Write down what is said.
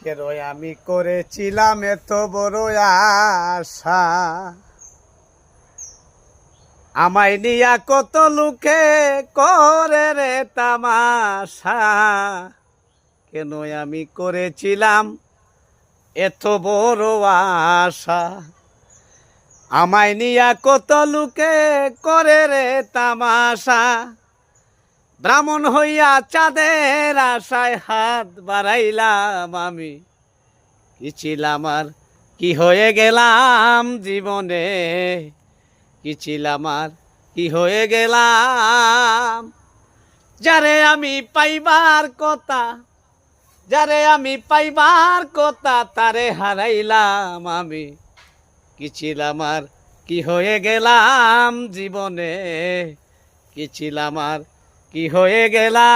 কেন আমি করেছিলাম এত বড় আশা, আমায় নিয়া কত লোকে করে রে তামাশা। কেন আমি করেছিলাম এত বড় আশা, আমায় নিয়া কত লোকে করে রে তামাশা। ব্রাহ্মণ হইয়া চাঁদের আশায় হাত বাড়াইলাম আমি, কি ছিলাম আর কি হয়ে গেলাম জীবনে, কি ছিলাম আর কি হয়ে গেলাম। যারে আমি পাইবার কথা, যারে আমি পাইবার কথা, তারে হারাইলাম আমি, কি ছিলাম আর কি হয়ে গেলাম জীবনে, কি ছিলাম আর কি হয়ে গেলাম।